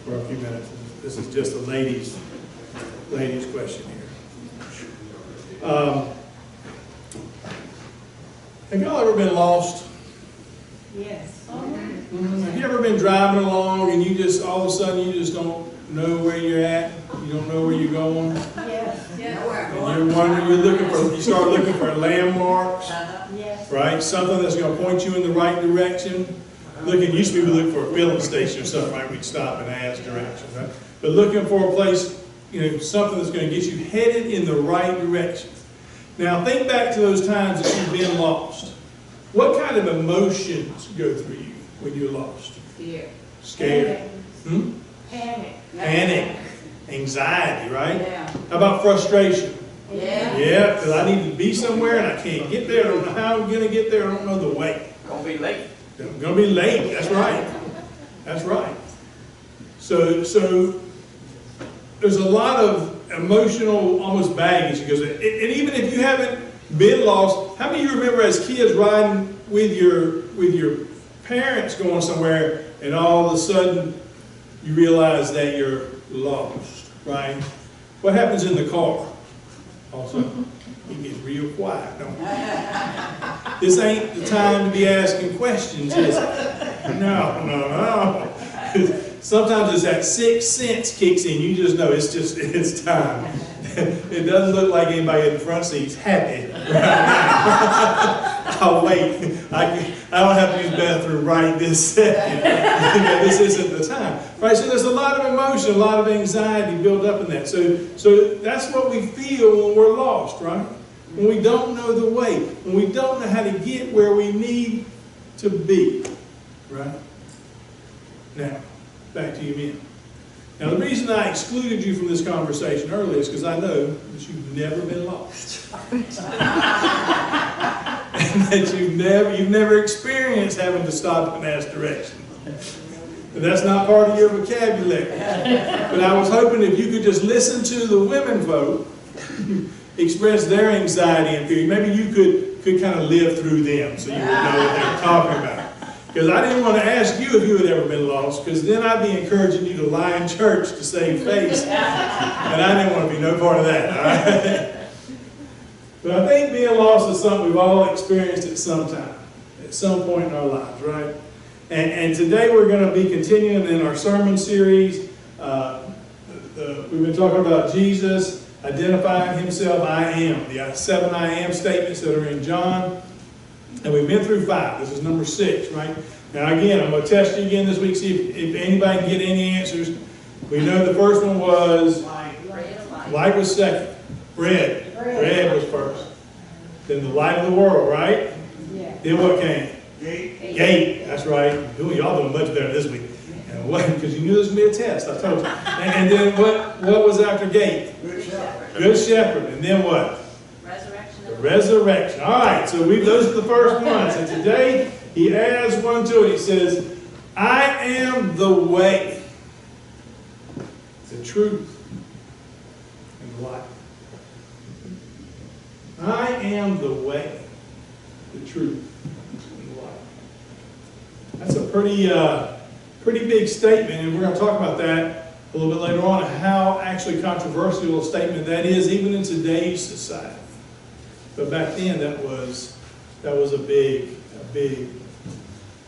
for a few minutes. This is just a ladies' question here. Have y'all ever been lost? Yes. Have you ever been driving along and you just, all of a sudden, you just don't know where you're at? You don't know where you're going? Yes. And you're wondering, you start looking for landmarks, Yes. right? Something that's going to point you in the right direction. Used to be we look for a filling station or something, right? We'd stop and ask directions, right? But looking for a place, something that's going to get you headed in the right direction. Now, think back to those times that you've been lost. What kind of emotions go through you when you're lost? Fear. Scared. Panic. Panic. Anxiety, right? Yeah. How about frustration? Yeah. Yeah, because I need to be somewhere and I can't get there. I don't know how I'm going to get there. I don't know the way. Gonna be late. I'm going to be late. That's right. That's right. So there's a lot of emotional, almost baggage. Because, and even if you haven't been lost, how many of you remember as kids riding with your parents going somewhere, and all of a sudden you realize that you're lost, right? What happens in the car? Also, it gets real quiet, don't it? This ain't the time to be asking questions, is it? No. Sometimes it's that sixth sense kicks in. You just know it's time. It doesn't look like anybody in the front seat's happy right now. I'll wait. I don't have to use the bathroom right this second. This isn't the time. Right? So there's a lot of emotion, a lot of anxiety built up in that. So that's what we feel when we're lost, right? When we don't know the way. When we don't know how to get where we need to be. Right? Now, back to you men. Now, the reason I excluded you from this conversation earlier is because I know that you've never been lost. And that you've never experienced having to stop and ask directions. And that's not part of your vocabulary. But I was hoping if you could just listen to the women folk express their anxiety and fear, maybe you could kind of live through them so you would know what they're talking about. Because I didn't want to ask you if you had ever been lost, because then I'd be encouraging you to lie in church to save face. And I didn't want to be no part of that. All right? But I think being lost is something we've all experienced at some time, at some point in our lives, right? And today we're going to be continuing in our sermon series. We've been talking about Jesus identifying himself, I am, the 7 I am statements that are in John. And we've been through 5. This is number 6, right? Now again, I'm going to test you again this week, see if anybody can get any answers. We know the first one was light was second. Bread was first. Then the light of the world, right? Yeah. Then what came? Gate. That's right. Ooh, y'all doing much better this week. And what? Because you knew this would be a test. I told you. And then what was after gate? Good shepherd. Good shepherd. And then what? Resurrection. All right, so those are the first ones. And today, he adds one to it. He says, I am the way, the truth, and the life. I am the way, the truth, and the life. That's a pretty big statement, and we're going to talk about that a little bit later on, and how actually controversial a statement that is, even in today's society. But back then, that was a big,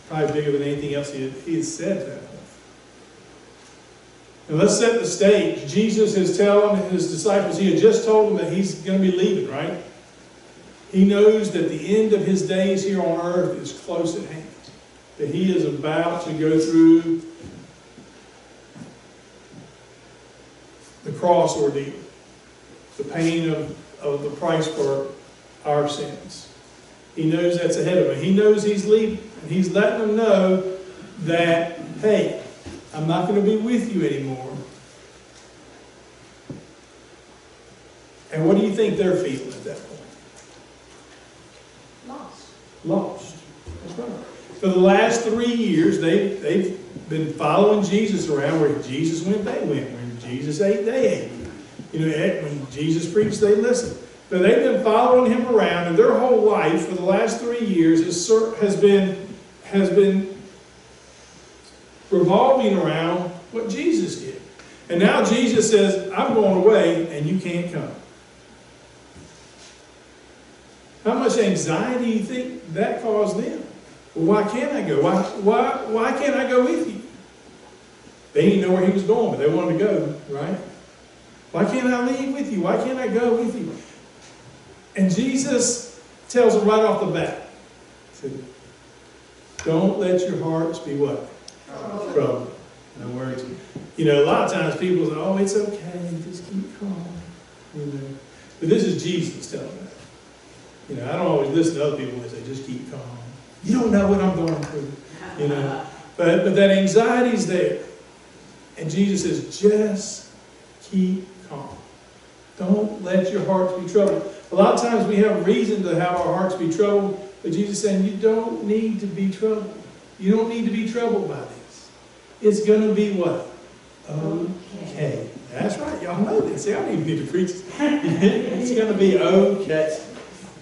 probably bigger than anything else he had said that. And let's set the stage. Jesus is telling his disciples, he had just told them that he's going to be leaving, right? He knows that the end of his days here on earth is close at hand. That he is about to go through the cross ordeal, the pain of the price for our sins. He knows that's ahead of him. He knows he's leaving. And he's letting them know that, hey, I'm not going to be with you anymore. And what do you think they're feeling at that point? Lost. That's right. For the last 3 years, they've been following Jesus around. Where Jesus went, they went. When Jesus ate, they ate. When Jesus preached, they listened. But they've been following him around, and their whole life for the last 3 years has been revolving around what Jesus And now Jesus says, I'm going away and you can't come. How much anxiety do you think that caused them? Well, why can't I go? Why can't I go with you? They didn't know where he was going, but they wanted to go, right? Why can't I leave with you? Why can't I go with you? And Jesus tells them right off the bat, he said, don't let your hearts be what? Troubled. No worries. You know, a lot of times people say, oh, it's okay, just keep calm. You know. But this is Jesus telling them that. You know, I don't always listen to other people when they say, just keep calm. You don't know what I'm going through. You know. But that anxiety's there. And Jesus says, just keep calm. Don't let your hearts be troubled. A lot of times we have reason to have our hearts be troubled, but Jesus is saying, you don't need to be troubled. You don't need to be troubled by this. It's going to be what? Okay. That's right. Y'all know this. See, I don't even need to preach. It's going to be okay.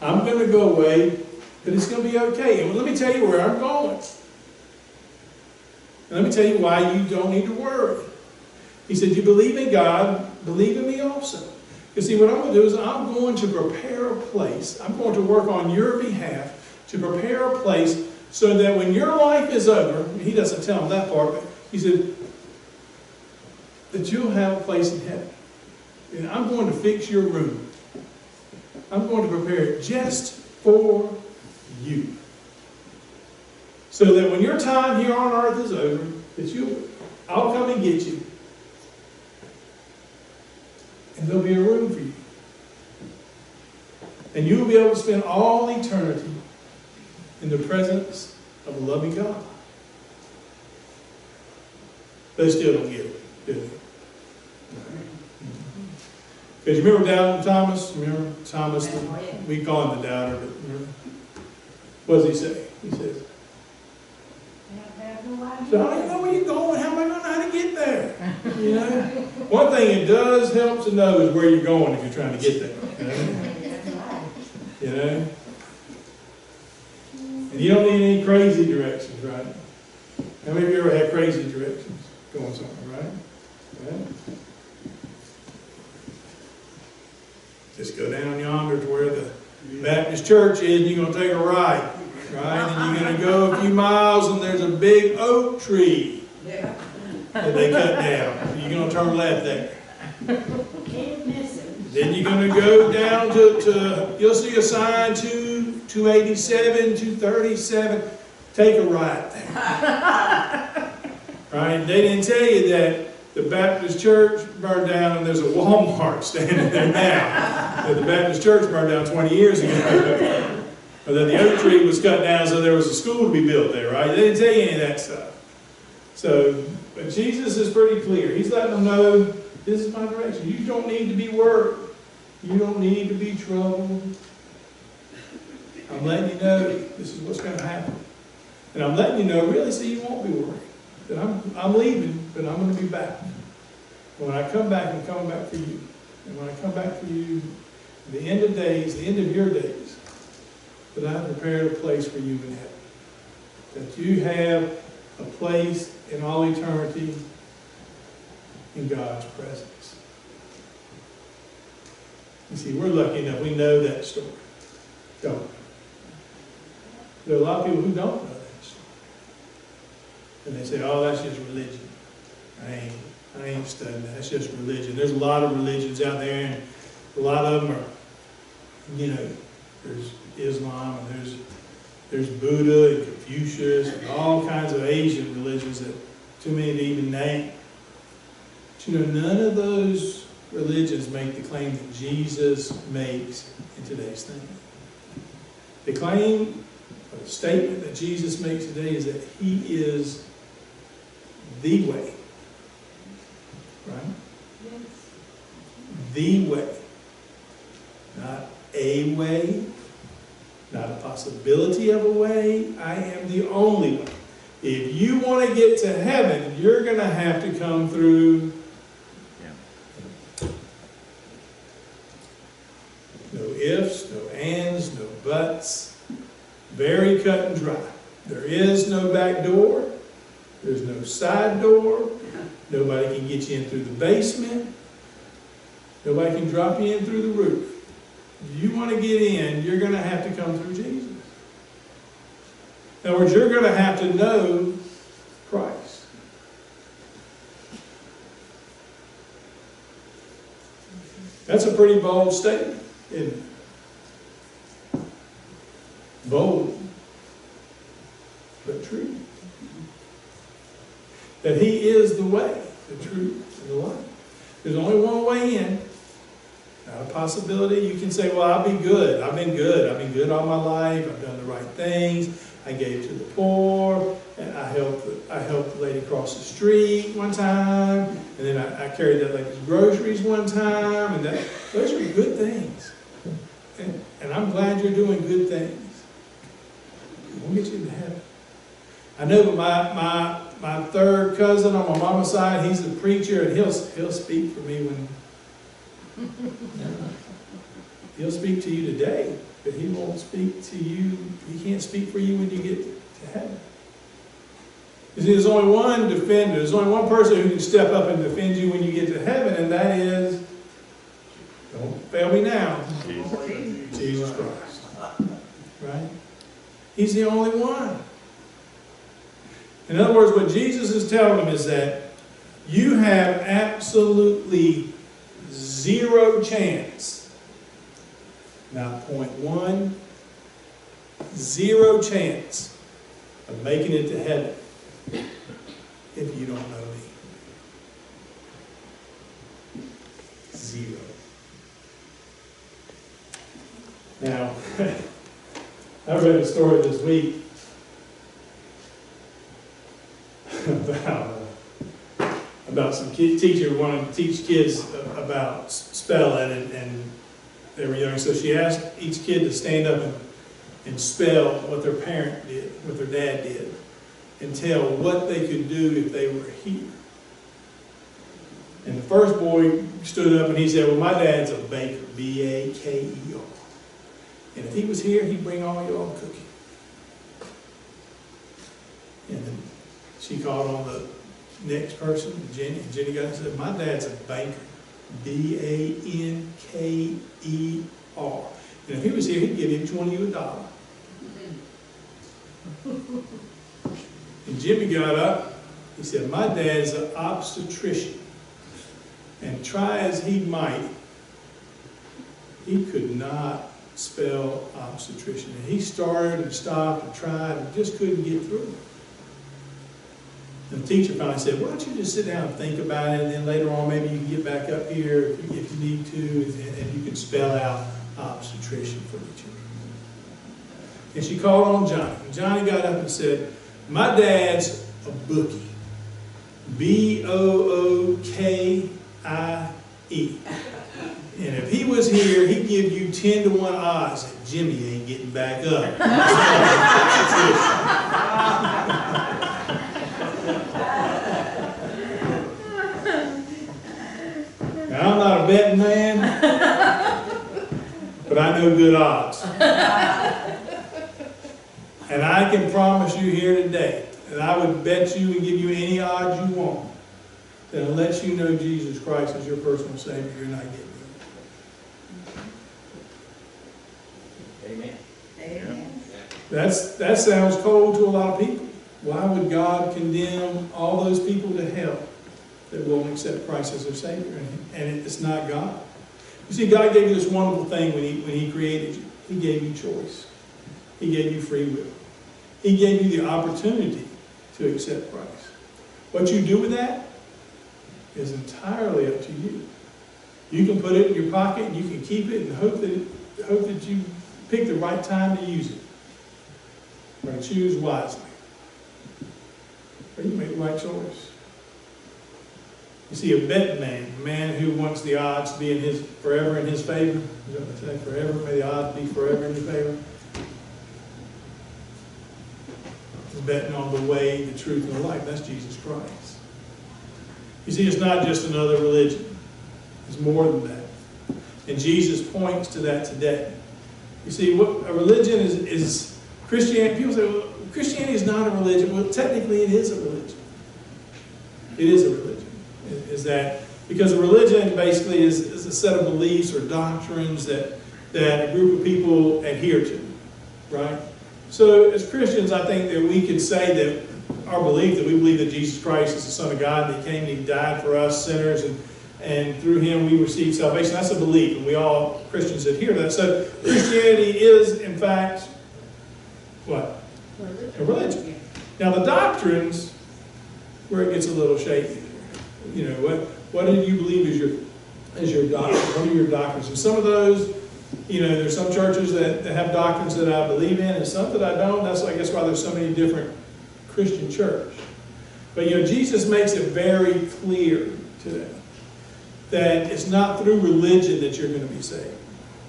I'm going to go away, but it's going to be okay. And let me tell you where I'm going. And let me tell you why you don't need to worry. He said, you believe in God, believe in me also. You see, what I'm going to do is I'm going to prepare a place. I'm going to work on your behalf to prepare a place so that when your life is over, he doesn't tell them that part, but he said, that you'll have a place in heaven. And I'm going to fix your room. I'm going to prepare it just for you. So that when your time here on earth is over, that I'll come and get you. And there'll be a room for you. And you'll be able to spend all eternity in the presence of a loving God. They still don't get it, do they? Because you remember doubting Thomas? Remember Thomas? We call him the doubter, but remember? What does he say? He says, so I don't know where you're going. How am I going to know how to get there? You know? One thing it does help to know is where you're going if you're trying to get there. You know? And you don't need any crazy directions, right? How many of you ever had crazy directions going somewhere, right? Yeah. Just go down yonder to where the Baptist church is and you're going to take a right. Right? And you're going to go a few miles and there's a big oak tree that they cut down. You're going to turn left there. Then you're going to go down to you'll see a sign 287, 237. Take a right there. Right? They didn't tell you that the Baptist church burned down and there's a Walmart standing there now. That the Baptist church burned down 20 years ago. Or that the oak tree was cut down so there was a school to be built there, right? They didn't tell you any of that stuff. So, but Jesus is pretty clear. He's letting them know, this is my direction. You don't need to be worried. You don't need to be troubled. I'm letting you know this is what's going to happen. And I'm letting you know, really, so you won't be worried. That I'm leaving, but I'm going to be back. When I come back, I'm coming back for you. And when I come back for you, at the end of days, the end of your days, that I have prepared a place for you in heaven. That you have a place in all eternity in God's presence. You see, we're lucky enough, we know that story. Don't we? There are a lot of people who don't know that story. And they say, oh, that's just religion. I ain't studying that. That's just religion. There's a lot of religions out there, and a lot of them are, you know, there's Islam, and there's Buddha and Confucius and all kinds of Asian religions that too many to even name. But you know, none of those religions make the claim that Jesus makes in today's thing. The claim, or the statement that Jesus makes today is that he is the way. Right? Yes. The way. Not a way. Not a possibility of a way. I am the only way. If you want to get to heaven, you're going to have to come through. No ifs, no ands, no buts. Very cut and dry. There is no back door. There's no side door. Nobody can get you in through the basement. Nobody can drop you in through the roof. If you want to get in, you're going to have to come through Jesus. In other words, you're going to have to know Christ. That's a pretty bold statement, isn't it? Bold, but true. That He is the way, the truth, and the life. There's only one way in. Not a possibility. You can say, well, I'll be good. I've been good. I've been good all my life. I've done the right things. I gave to the poor. And I helped the lady cross the street one time. And then I carried that lady's groceries one time. And those are good things. And I'm glad you're doing good things. We'll get you into heaven. I know that my third cousin on my mama's side, he's a preacher, and he'll speak for me when he'll speak to you today, but he won't speak to you. He can't speak for you when you get to heaven. You see, there's only one defender. There's only one person who can step up and defend you when you get to heaven, and that is, don't fail me now, Jesus Christ. Right? He's the only one. In other words, what Jesus is telling them is that you have absolutely zero chance, not 0.1, zero chance of making it to heaven if you don't know me. Zero. Now, I read a story this week about some teacher who wanted to teach kids about spelling, and they were young, so she asked each kid to stand up and spell what their parent did, what their dad did, and tell what they could do if they were here. And the first boy stood up and he said, well, my dad's a baker, B-A-K-E-R. And if he was here, he'd bring all y'all cooking. And then she called on the next person, Jenny. And Jenny got up and said, my dad's a banker, B-A-N-K-E-R. And if he was here, he'd give each one of you $1. And Jimmy got up. He said, my dad's an obstetrician. And try as he might, he could not spell obstetrician. And he started and stopped and tried and just couldn't get through. And the teacher finally said, why don't you just sit down and think about it, and then later on maybe you can get back up here if you need to, and you can spell out obstetrician for the children. And she called on Johnny. And Johnny got up and said, my dad's a bookie. B-O-O-K-I-E. And if he was here, he'd give you 10-to-1 odds that Jimmy ain't getting back up. Now, I'm not a betting man, but I know good odds. And I can promise you here today that I would bet you and give you any odds you want that unless you know Jesus Christ as your personal Savior, you're not getting it. Amen. Amen. That sounds cold to a lot of people. Why would God condemn all those people to hell that won't accept Christ as their Savior? And it's not God. You see, God gave you this wonderful thing when He created you. He gave you choice. He gave you free will. He gave you the opportunity to accept Christ. What you do with that is entirely up to you. You can put it in your pocket and you can keep it and hope that you pick the right time to use it. Or to choose wisely. Or you make the right choice. You see, a betting man, a man who wants the odds to be forever in his favor. Is that what they say? Forever, may the odds be forever in your favor. Is betting on the way, the truth, and the life. That's Jesus Christ. You see, it's not just another religion. It's more than that. And Jesus points to that today. You see, what a religion is Christianity. People say, well, Christianity is not a religion. Well, technically it is a religion. It is a religion. is that because a religion basically is a set of beliefs or doctrines that a group of people adhere to, right? So as Christians, I think that we can say that our belief, that we believe that Jesus Christ is the Son of God, that He came and He died for us sinners, and through Him we receive salvation. That's a belief, and we all Christians adhere to that. So Christianity is, in fact, what? A religion. Now the doctrines, where it gets a little shaky. You know, what do you believe is your doctrine? What are your doctrines? And some of those, you know, there's some churches that have doctrines that I believe in, and some that I don't. That's, I guess, why there's so many different Christian church. But, you know, Jesus makes it very clear to them that it's not through religion that you're going to be saved.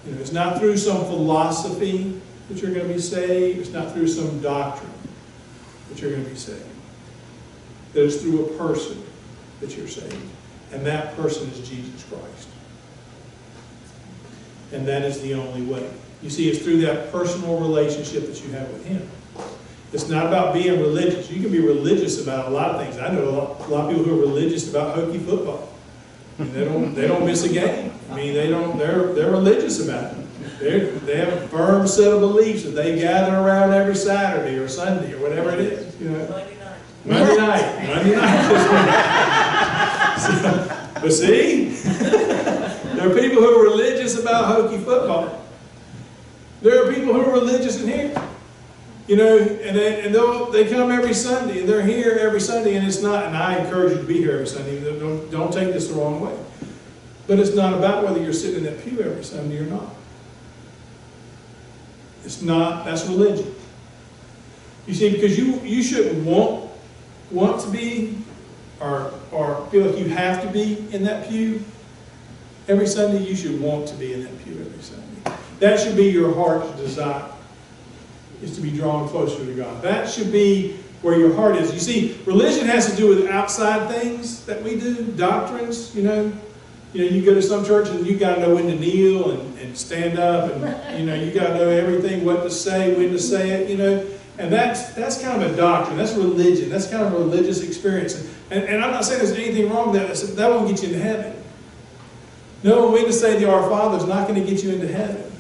You know, it's not through some philosophy that you're going to be saved. It's not through some doctrine that you're going to be saved. That it's through a person that you're saved. And that person is Jesus Christ. And that is the only way. You see, it's through that personal relationship that you have with Him. It's not about being religious. You can be religious about a lot of things. I know a lot of people who are religious about hokey football. And they don't miss a game. I mean, they're religious about it. They have a firm set of beliefs that they gather around every Saturday or Sunday or whatever it is. You know, Monday night. But see, there are people who are religious about hokey football. There are people who are religious in here. You know, and they come every Sunday, and they're here every Sunday, and it's not, and I encourage you to be here every Sunday. Don't take this the wrong way. But it's not about whether you're sitting in that pew every Sunday or not. It's not, that's religion. You see, because you shouldn't want to be or feel like you have to be in that pew every Sunday. You should want to be in that pew every Sunday. That should be your heart's desire, is to be drawn closer to God. That should be where your heart is. You see, religion has to do with outside things that we do, doctrines, you know. You know, you go to some church and you got to know when to kneel and stand up, and you know, you got to know everything, what to say, when to say it, you know. And that's kind of a doctrine. That's religion. That's kind of a religious experience. And I'm not saying there's anything wrong with that. That won't get you into heaven. No, when to say the Our Father is not going to get you into heaven.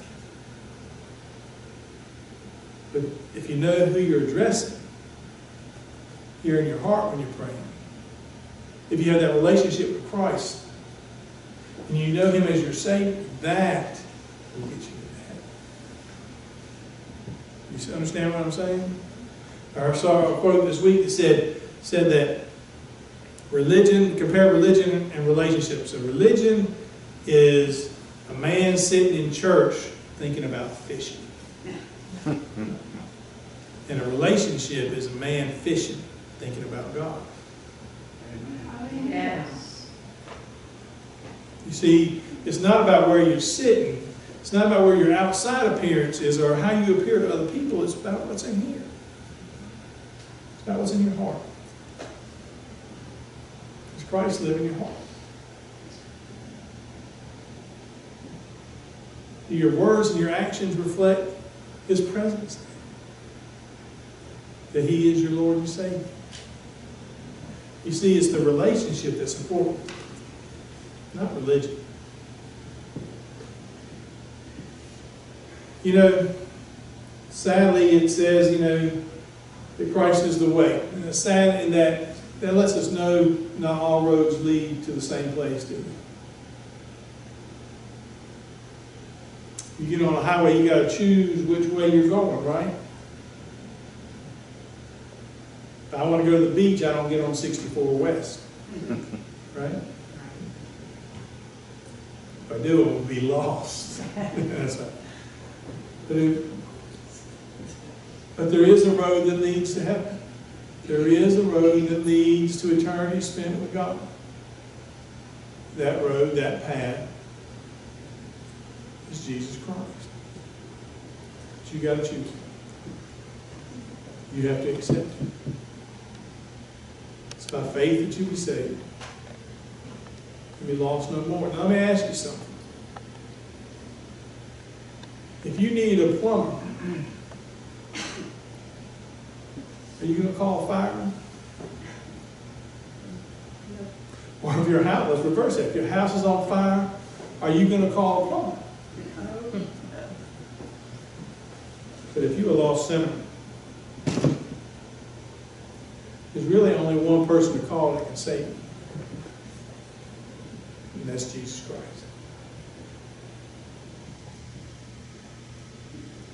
But if you know who you're addressing here in your heart when you're praying, if you have that relationship with Christ, and you know Him as your Savior, that will get you into heaven. You understand what I'm saying? I saw a quote this week that said that compare religion and relationships. So religion is a man sitting in church thinking about fishing. And a relationship is a man fishing thinking about God. Yes. You see, it's not about where you're sitting. It's not about where your outside appearance is or how you appear to other people. It's about what's in here. It's about what's in your heart. Does Christ live in your heart? Do your words and your actions reflect His presence? That He is your Lord and Savior? You see, it's the relationship that's important, not religion. You know, sadly it says, you know, that Christ is the way. And it's sad in that lets us know not all roads lead to the same place, do they? You get on a highway, you got to choose which way you're going, right? If I want to go to the beach, I don't get on 64 West. Right? If I do, I will be lost. That's right. But there is a road that leads to heaven. There is a road that leads to eternity spent with God. That road, that path, is Jesus Christ. But you got to choose Him. You have to accept Him. It's by faith that you be saved. You'll be lost no more. Now let me ask you something. If you need a plumber, are you going to call a fireman? Or if your house, let's reverse that. If your house is on fire, are you going to call a plumber? But if you're a lost sinner, there's really only one person to call that can save you. And that's Jesus Christ.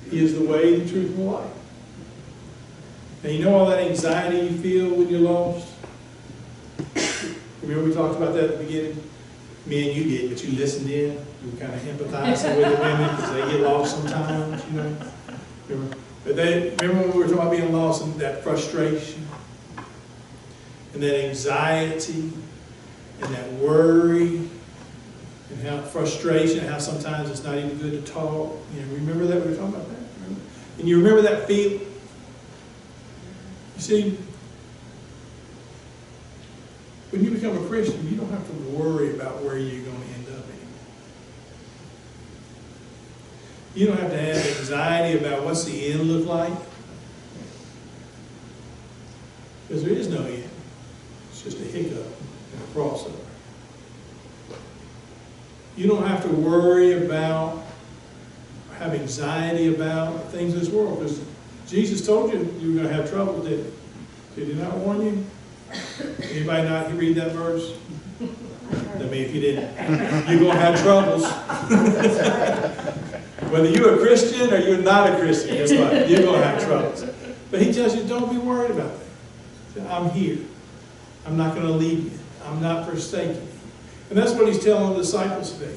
He is the way, the truth, and the life. And you know all that anxiety you feel when you're lost? Remember we talked about that at the beginning? Me and you did, but you listened in. You were kind of empathizing with the women because they get lost sometimes, you know. But remember when we were talking about being lost and that frustration and that anxiety and that worry and how frustration, how sometimes it's not even good to talk. You know, remember that? We were talking about that. Remember? And you remember that feeling? You see, when you become a Christian, you don't have to worry about where you're going to end up anymore. You don't have to have anxiety about what's the end look like. Because there is no end. It's just a hiccup and a crossover. You don't have to worry about or have anxiety about things in this world. Because Jesus told you you were going to have trouble, didn't he? Did he not warn you? Anybody not read that verse? I mean, if you didn't, you're going to have troubles. Whether you're a Christian or you're not a Christian, guess what? You're going to have troubles. But he tells you, don't be worried about that. I'm here. I'm not going to leave you. I'm not forsaking you. And that's what he's telling the disciples today.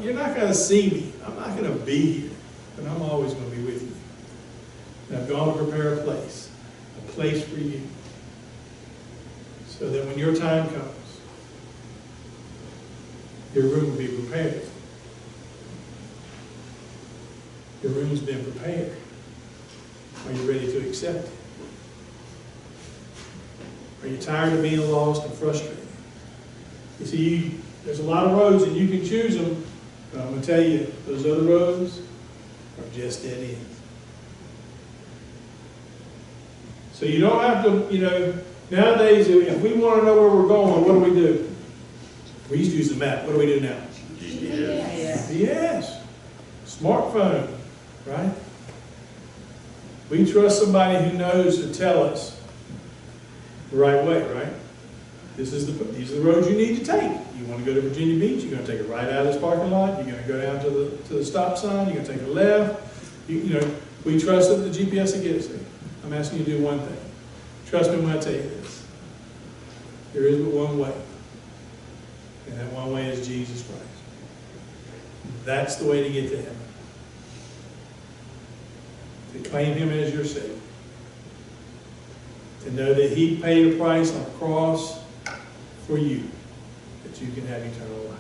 You're not going to see me. I'm not going to be here. But I'm always going to be with you. And I've gone to prepare a place for you. So that when your time comes, your room will be prepared. Your room's been prepared. Are you ready to accept it? Are you tired of being lost and frustrated? You see, there's a lot of roads and you can choose them, but I'm going to tell you, those other roads are just dead ends. So you don't have to, you know, nowadays, if we want to know where we're going, what do? We used to use the map. What do we do now? GPS. Yes. Smartphone, right? We trust somebody who knows to tell us the right way, right? These are the roads you need to take. You want to go to Virginia Beach, you're going to take a right out of this parking lot. You're going to go down to the stop sign. You're going to take a left. You know, we trust that the GPS will get us there. I'm asking you to do one thing. Trust me when I tell you this. There is but one way. And that one way is Jesus Christ. That's the way to get to heaven. To claim him as your Savior. To know that he paid a price on the cross for you, that you can have eternal life.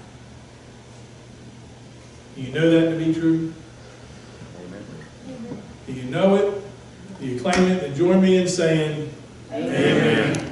Do you know that to be true? Amen. Do you know it? Do you claim it? Then join me in saying, Amen. Amen.